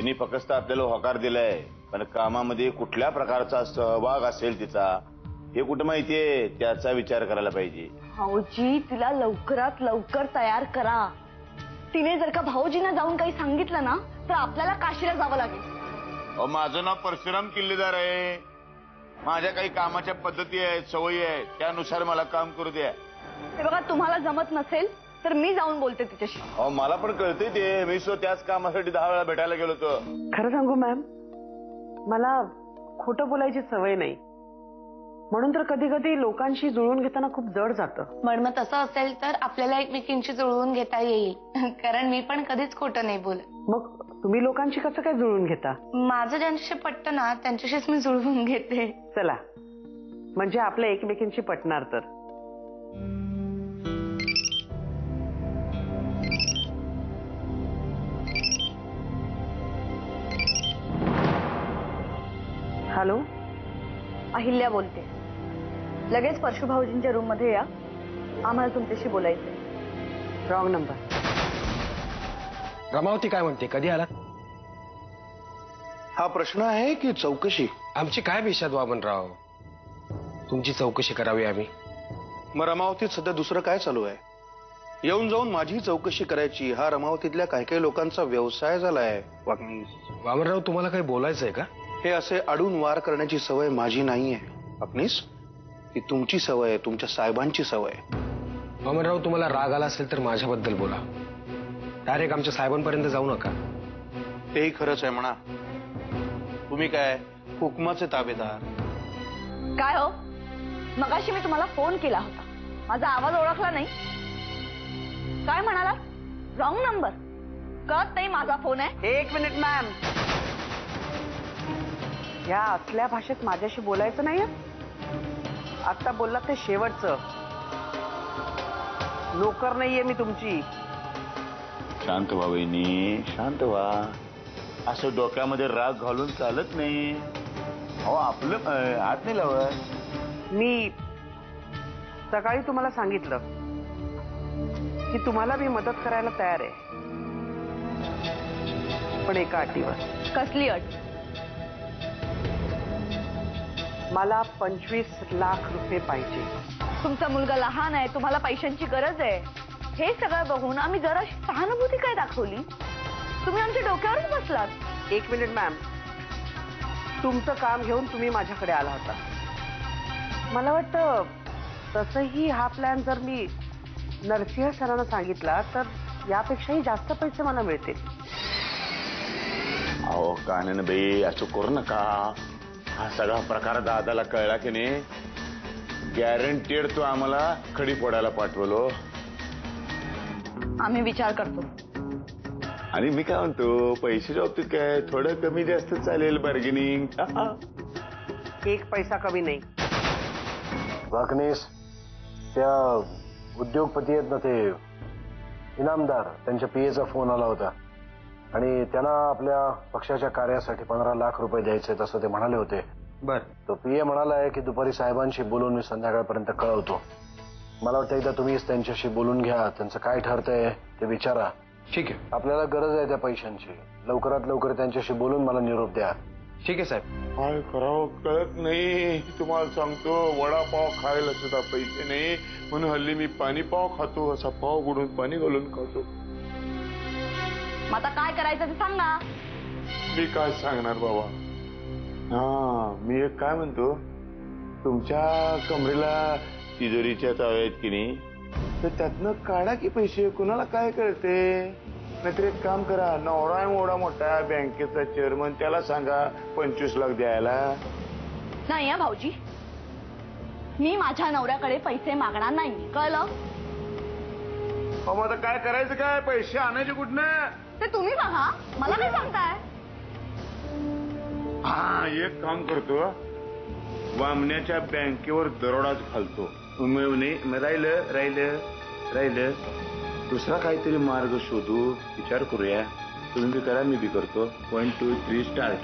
तिने फक्त आपल्याला होकार दिलाय, पण कामामध्ये कुठल्या प्रकारचा सहभाग असेल तिचा हे कुठं माहितीये, त्याचा विचार करायला पाहिजे. भाऊजी तिला लवकरात लवकर तयार करा. तिने जर का भाऊजींना जाऊन काही सांगितलं ना तर आपल्याला काशीला जावं लागेल. माझं नाव परशुराम किल्लेदार आहे. माझ्या काही कामाच्या पद्धती आहेत, सवयी आहेत, त्यानुसार मला काम करू द्या. हे बघा, तुम्हाला जमत नसेल तर मी जाऊन बोलते तिच्याशी. मला पण कळते ते, मी त्याच कामासाठी 10 वेळा भेटायला गेलो होतो. खरं सांगू मॅम, मला खोटं बोलायची सवय नाही, म्हणून तर कधी कधी लोकांशी जुळवून घेताना खूप जड जातं. मग तसं असेल तर आपल्याला एकमेकींशी जुळवून घेता येईल, कारण मी पण कधीच खोटं नाही बोलत. मग तुम्ही लोकांशी कसं काय जुळवून घेता? माझं ज्यांच्याशी पटतं ना त्यांच्याशीच मी जुळवून घेते. चला, म्हणजे आपल्या एकमेकींशी पटणार तर. हॅलो, अहिल्या बोलते. लगेच परशु भाऊजींच्या रूम मध्ये या, आम्हाला तुमच्याशी बोलायचंय. Wrong number. रमावती काय म्हणते, कधी आला? हा प्रश्न आहे की चौकशी? आमची काय विषाद वामनराव, तुमची चौकशी करावी आम्ही. मग रमावतीत सध्या दुसरं काय चालू आहे? येऊन जाऊन माझी चौकशी करायची हा रमावतीतल्या काही काही लोकांचा व्यवसाय झालाय. वामनराव, तुम्हाला काही बोलायचंय का? हे असे अडून वार करण्याची सवय माझी नाहीये अग्निस, ही तुमची सवय आहे, तुमच्या साहेबांची सवय. वामनराव, तुम्हाला राग आला असेल तर माझ्याबद्दल बोला, डायरेक्ट आमच्या साहेबांपर्यंत जाऊ नका. तेही खरंच आहे म्हणा. तुम्ही काय हुकमाचे ताबेदार? काय हो, मगाशी मी तुम्हाला फोन केला होता, माझा आवाज ओळखला नाही? काय म्हणाला? Wrong number? कळत नाही माझा फोन आहे? 1 मिनिट मॅम, या असल्या भाषेत माझ्याशी बोलायचं नाही. आता बोलला ते शेवटचं. नोकर नाहीये मी तुमची. शांत व्हा बहिणी, शांत व्हा. असं डोक्यामध्ये राग घालून चालत नाही. आपलं हात नाही लावत. मी सकाळी तुम्हाला सांगितलं की तुम्हाला मी मदत करायला तयार आहे, पण एका अटीवर. कसली अट? मला 25 लाख रुपये पाहिजे. तुमचा मुलगा लहान आहे, तुम्हाला पैशांची गरज आहे. हे सगळं बघून आम्ही जराशी सहानुभूती काय दाखवली, तुम्ही आमच्या डोक्यावरच बसलात. 1 मिनिट मॅम, तुमचं काम घेऊन तुम्ही माझ्याकडे आला होता. मला वाटतं तसंही हा प्लॅन जर मी नरसिंह सरांना सांगितला तर यापेक्षाही जास्त पैसे मला मिळतील. अहो कानन बाई, असं करू नका. हा सगळा प्रकार दादाला कळला की नाही, गॅरंटेड तो आम्हाला खडी फोडायला पाठवलो. आम्ही विचार करतो. आणि मी काय म्हणतो, पैशाच्या बाबतीत काय थोडं कमी जास्त चालेल, बार्गेनिंग. 1 पैसा कमी नाही. वाकणीस, त्या उद्योगपती आहेत ना ते इनामदार, त्यांच्या पीएचा फोन आला होता आणि त्यांना आपल्या पक्षाच्या कार्यासाठी 15 लाख रुपये द्यायचे असं ते म्हणाले होते. बर. तो पीए म्हणाला आहे की दुपारी साहेबांशी बोलून मी संध्याकाळपर्यंत कळवतो. मला वाटतं एकदा तुम्हीच त्यांच्याशी बोलून घ्या, त्यांचं काय ठरतंय ते विचारा. ठीक आहे. आपल्याला गरज आहे त्या पैशांची. लवकरात लवकर त्यांच्याशी बोलून मला निरोप द्या. ठीक आहे साहेब. काय करावं कळत नाही. तुम्हाला सांगतो, वडापाव खायला सुद्धा पैसे नाही, म्हणून हल्ली मी पाणीपाव खातो. असा पाव बुडून पाणी घालून खातो. मग आता काय करायचं ते सांगा. मी काय सांगणार बाबा. मी एक काय म्हणतो, तुमच्या कमरेला तिजोरीच्या चाव्या आहेत की नाही, तर त्यातनं काढा की पैसे. कुणाला काय कळते. नाहीतर एक काम करा, नवरा एवढा मोठा बँकेचा चेअरमन, त्याला सांगा 25 लाख द्यायला. नाही हा भाऊजी, मी माझ्या नवऱ्याकडे पैसे मागणार नाही, कळलं? मग आता काय करायचं, काय पैसे आणायचे कुठनं ते तुम्ही बघा, मला काय सांगताय. एक काम करतो, वामण्याच्या बँकेवर दरोडाच घालतो. राहिलं राहिलं राहिलं दुसरा काहीतरी मार्ग शोधू, विचार करूया. तुम्ही बी करा, मी बी करतो. 1 2 3 स्टार्ट.